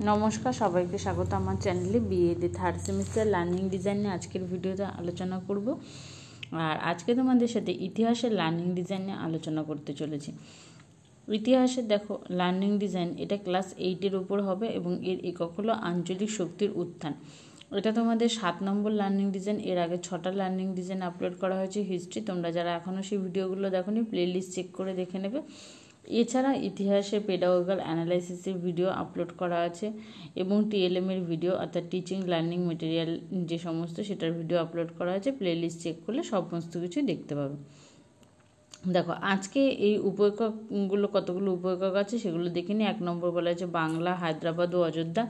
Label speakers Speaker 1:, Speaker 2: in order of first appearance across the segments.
Speaker 1: নমস্কার, সবাইকে স্বাগত আমার চ্যানেলে। BA third semester learning design নিয়ে আজকের ভিডিওতে আলোচনা করব। আর আজকে তোমাদের সাথে ইতিহাসের লার্নিং ডিজাইন নিয়ে আলোচনা করতে চলেছি। ইতিহাসের দেখো লার্নিং ডিজাইন, এটা ক্লাস 8-এর উপর হবে এবং এর একক হলো আঞ্চলিক শক্তির উত্থান। এটা তোমাদের 7 নম্বর লার্নিং ডিজাইন। এর আগে 6টা লার্নিং ডিজাইন আপলোড করা হয়েছে হিস্ট্রি। তোমরা যারা এখনও সেই ভিডিওগুলো দেখোনি, প্লেলিস্ট চেক করে দেখে নেবে। এছাড়া ইতিহাসে পেডাগোজিক্যাল অ্যানালাইসিসের ভিডিও আপলোড করা আছে এবং টিএলএমের ভিডিও অর্থাৎ টিচিং লার্নিং মেটেরিয়াল যে সমস্ত, সেটার ভিডিও আপলোড করা আছে। প্লেলিস্ট চেক করলে সমস্ত কিছুই দেখতে পাবে। দেখো আজকে এই উপএককগুলো, কতগুলো উপএকক আছে সেগুলো দেখে নিই। 1 নম্বর বলা হয়েছে বাংলা, হায়দ্রাবাদ ও অযোধ্যা।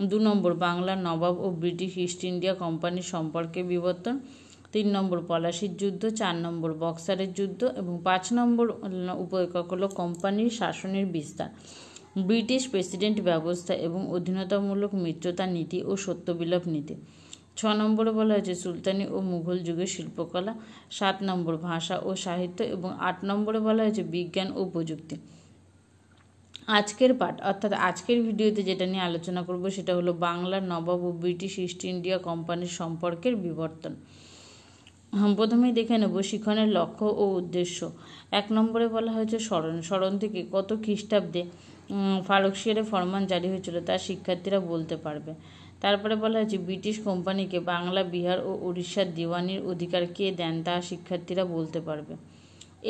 Speaker 1: 2 নম্বর বাংলা নবাব ও ব্রিটিশ ইস্ট ইন্ডিয়া কোম্পানির সম্পর্কে বিবর্তন। 3 নম্বর পলাশির যুদ্ধ। 4 নম্বর বক্সারের যুদ্ধ এবং 5 নম্বর উপএকক হলো কোম্পানির শাসনের বিস্তার, ব্রিটিশ প্রেসিডেন্ট ব্যবস্থা এবং অধীনতামূলক মিত্রতা নীতি ও সত্যবিলোপ নীতি। 6 নম্বরে বলা হয়েছে সুলতানি ও মুঘল যুগের শিল্পকলা। 7 নম্বর ভাষা ও সাহিত্য এবং 8 নম্বরে বলা হয়েছে বিজ্ঞান ও প্রযুক্তি। আজকের পাঠ অর্থাৎ আজকের ভিডিওতে যেটা নিয়ে আলোচনা করব সেটা হলো বাংলার নবাব ও ব্রিটিশ ইস্ট ইন্ডিয়া কোম্পানির সম্পর্কের বিবর্তন। প্রথমেই দেখে নেব শিখনের লক্ষ্য ও উদ্দেশ্য। 1 নম্বরে বলা হয়েছে স্মরণ থেকে কত খ্রিস্টাব্দে ফারুকশিয়ারে ফরমান জারি হয়েছিল তা শিক্ষার্থীরা বলতে পারবে। তারপরে বলা হয়েছে ব্রিটিশ কোম্পানিকে বাংলা, বিহার ও উড়িষ্যার দিওয়ানির অধিকার কে দেন তা শিক্ষার্থীরা বলতে পারবে।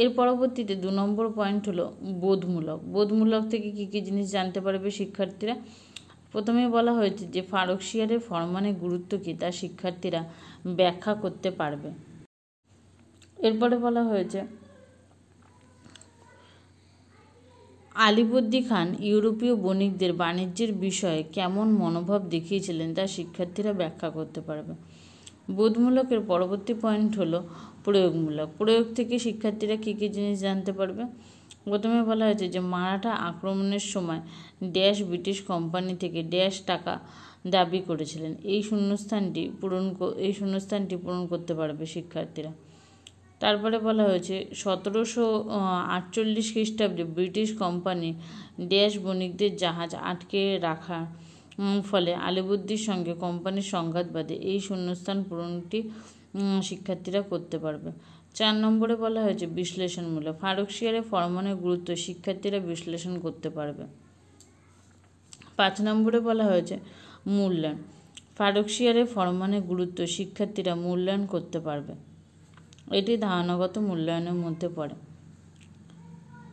Speaker 1: এর পরবর্তীতে 2 নম্বর পয়েন্ট হলো বোধমূলক থেকে কী কী জিনিস জানতে পারবে শিক্ষার্থীরা। প্রথমে বলা হয়েছে যে ফারুকশিয়ারের ফরমানের গুরুত্ব কী তা শিক্ষার্থীরা ব্যাখ্যা করতে পারবে। এরপরে বলা হয়েছে আলিবর্দী খান ইউরোপীয় বণিকদের বাণিজ্যের বিষয়ে কেমন মনোভাব দেখিয়েছিলেন তা শিক্ষার্থীরা ব্যাখ্যা করতে পারবে। বোধমূলকের পরবর্তী পয়েন্ট হলো প্রয়োগ থেকে শিক্ষার্থীরা কী কী জিনিস জানতে পারবে। প্রথমে বলা হয়েছে যে মারাঠা আক্রমণের সময় ড্যাশ ব্রিটিশ কোম্পানি থেকে ড্যাশ টাকা দাবি করেছিলেন। এই শূন্যস্থানটি পূরণ করতে পারবে শিক্ষার্থীরা। তারপরে বলা হয়েছে 1748 খ্রিস্টাব্দে ব্রিটিশ কোম্পানি ড্যাশ বণিকদের জাহাজ আটকে রাখার ফলে আলিবর্দীর সঙ্গে কোম্পানির সংঘাত বাধে। এই শূন্যস্থান পূরণটি শিক্ষার্থীরা করতে পারবে। 4 নম্বরে বলা হয়েছে বিশ্লেষণমূলক। ফারুকশিয়ারের ফরমানের গুরুত্ব শিক্ষার্থীরা বিশ্লেষণ করতে পারবে। 5 নম্বরে বলা হয়েছে মূল্যায়ন। ফারুকশিয়ারের ফরমানের গুরুত্ব শিক্ষার্থীরা মূল্যায়ন করতে পারবে। এটি ধারণাগত মূল্যায়নের মধ্যে পড়ে।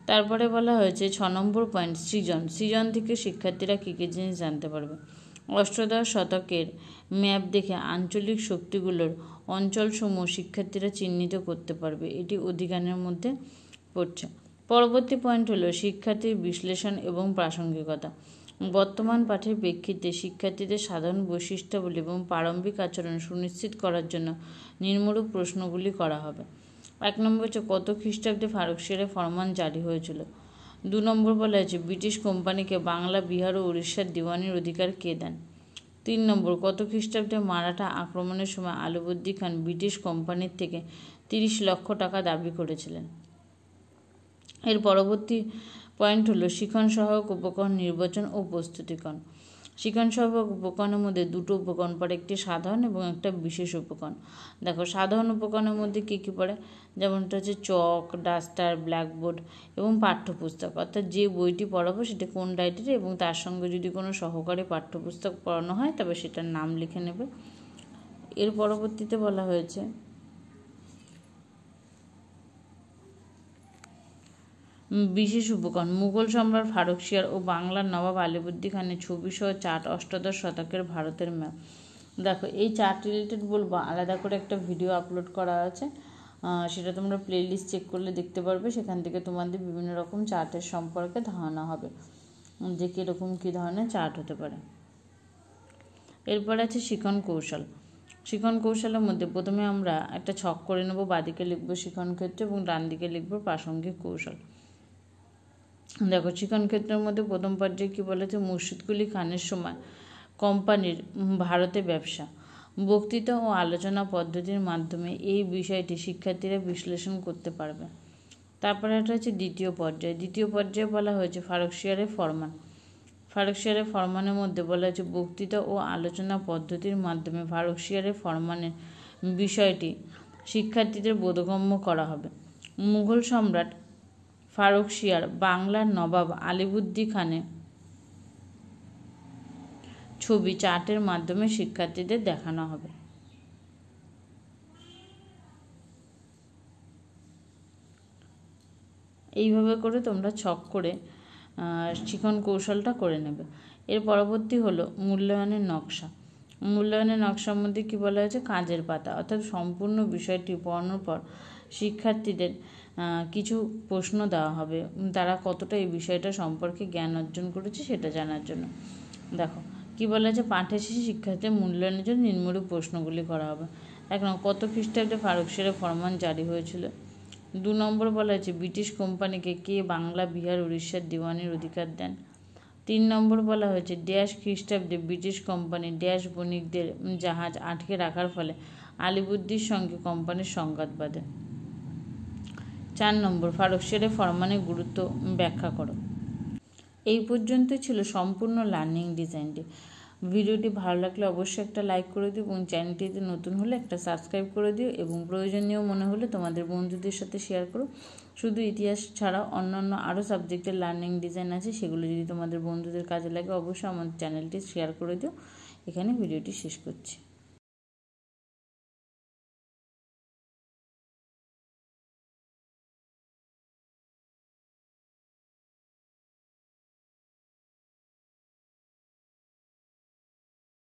Speaker 1: তারপরে বলা হয়েছে 6 নম্বর পয়েন্ট সৃজন থেকে শিক্ষার্থীরা কী কী জিনিস জানতে পারবে। অষ্টাদশ শতকের ম্যাপ দেখে আঞ্চলিক শক্তিগুলোর অঞ্চলসমূহ শিক্ষার্থীরা চিহ্নিত করতে পারবে। এটি অধিকারের মধ্যে পড়ছে। পরবর্তী পয়েন্ট হলো শিক্ষার্থীর বিশ্লেষণ এবং প্রাসঙ্গিকতা। বর্তমান পাঠের প্রেক্ষিতে শিক্ষার্থীদের সাধারণ বৈশিষ্ট্যাবলী এবং প্রারম্ভিক আচরণ সুনিশ্চিত করার জন্য নিম্নরূপ প্রশ্নগুলি করা হবে। 1 নম্বর হচ্ছে কত খ্রিস্টাব্দে ফারুকশিয়ারের ফরমান জারি হয়েছিল। 2 নম্বর বলা হয়েছে ব্রিটিশ কোম্পানিকে বাংলা, বিহার ও উড়িষ্যার দিওয়ানির অধিকার কে দেন। 3 নম্বর কত খ্রিস্টাব্দে মারাঠা আক্রমণের সময় আলিবর্দী খান ব্রিটিশ কোম্পানির থেকে 30 লক্ষ টাকা দাবি করেছিলেন। এর পরবর্তী পয়েন্ট হলো শিখন সহায়ক উপকরণ নির্বাচন ও প্রস্তুতিকরণ। শিখন সহায়ক উপকরণের মধ্যে 2টো উপকরণ পড়ে, একটি সাধারণ এবং একটা বিশেষ উপকরণ। দেখো সাধারণ উপকরণের মধ্যে কী কী পড়ে, যেমনটা হচ্ছে চক, ডাস্টার, ব্ল্যাকবোর্ড এবং পাঠ্যপুস্তক। অর্থাৎ যে বইটি পড়াবো সেটা কোন রাইটারে এবং তার সঙ্গে যদি কোনো সহকারী পাঠ্যপুস্তক পড়ানো হয় তবে সেটার নাম লিখে নেবে। এর পরবর্তীতে বলা হয়েছে বিশেষ উপকরণ। মুঘল সম্রাট ফারুকশিয়ার ও বাংলার নবাব আলিবর্দী খানের ছবিসহ চার্ট অষ্টাদশ শতকের ভারতের ম্যাপ। দেখো এই চার্ট রিলেটেড বলবো, আলাদা করে একটা ভিডিও আপলোড করা আছে, সেটা তোমরা প্লেলিস্ট চেক করলে দেখতে পারবে। সেখান থেকে তোমাদের বিভিন্ন রকম চার্টের সম্পর্কে ধারণা হবে যে কীরকম কী ধরনের চার্ট হতে পারে। এরপর আছে শিখন কৌশল। শিখন কৌশলের মধ্যে প্রথমে আমরা একটা ছক করে নেব। বাঁদিকে লিখবো শিখন ক্ষেত্র এবং ডান দিকে লিখবো প্রাসঙ্গিক কৌশল। দেখো শিখন ক্ষেত্রের মধ্যে প্রথম পর্যায়ে কী বলেছে, মুর্শিদ কুলি খানের সময় কোম্পানির ভারতে ব্যবসা। বক্তৃতা ও আলোচনা পদ্ধতির মাধ্যমে এই বিষয়টি শিক্ষার্থীরা বিশ্লেষণ করতে পারবে। তারপরে এটা হচ্ছে দ্বিতীয় পর্যায়ে বলা হয়েছে ফারুকশিয়ারের ফরমান। ফারুকশিয়ারের ফরমানের মধ্যে বলা হয়েছে বক্তৃতা ও আলোচনা পদ্ধতির মাধ্যমে ফারুকশিয়ারের ফরমানের বিষয়টি শিক্ষার্থীদের বোধগম্য করা হবে। মুঘল সম্রাট ফারুকশিয়ার বাংলার নবাব আলিবুদ্দি খানের ছবি চার্টের মাধ্যমে শিক্ষার্থীদের দেখানো হবে। এইভাবে করে তোমরা ছক করে শিখন কৌশলটা করে নেবে। এর পরবর্তী হলো মূল্যায়নের নকশা। মূল্যায়নের নকশার মধ্যে কী বলা হয়েছে, কাজের পাতা, অর্থাৎ সম্পূর্ণ বিষয়টি পড়ানোর পর শিক্ষার্থীদের কিছু প্রশ্ন দেওয়া হবে, তারা কতটা এই বিষয়টা সম্পর্কে জ্ঞান অর্জন করেছে সেটা জানার জন্য। দেখো কী বলা হয়েছে, পাঠের শেষে শিক্ষার্থীদের মূল্যায়নের জন্য নিম্নরূপ প্রশ্নগুলি করা হবে। 1 নম্বর, কত খ্রিস্টাব্দে ফারুকশিয়ারের ফরমান জারি হয়েছিল? 2 নম্বর বলা হয়েছে ব্রিটিশ কোম্পানিকে কে বাংলা, বিহার, উড়িষ্যার দিওয়ানির অধিকার দেন? 3 নম্বর বলা হয়েছে ড্যাশ খ্রিস্টাব্দে ব্রিটিশ কোম্পানি ড্যাশ বণিকদের জাহাজ আটকে রাখার ফলে আলিবুদ্দির সঙ্গে কোম্পানির সংঘাত বাধে। 4 নম্বর, ফারুকশিয়ারের ফরমানের গুরুত্ব ব্যাখ্যা করো। এই পর্যন্তই ছিল সম্পূর্ণ লার্নিং ডিজাইনটি। ভিডিওটি ভালো লাগলে অবশ্যই একটা লাইক করে দিও এবং চ্যানেলটিতে নতুন হলে একটা সাবস্ক্রাইব করে দিও এবং প্রয়োজনীয় মনে হলে তোমাদের বন্ধুদের সাথে শেয়ার করো। শুধু ইতিহাস ছাড়াও অন্যান্য আরও সাবজেক্টের লার্নিং ডিজাইন আছে, সেগুলো যদি তোমাদের বন্ধুদের কাজে লাগে অবশ্যই আমার চ্যানেলটি শেয়ার করে দিও। এখানে ভিডিওটি শেষ করছি।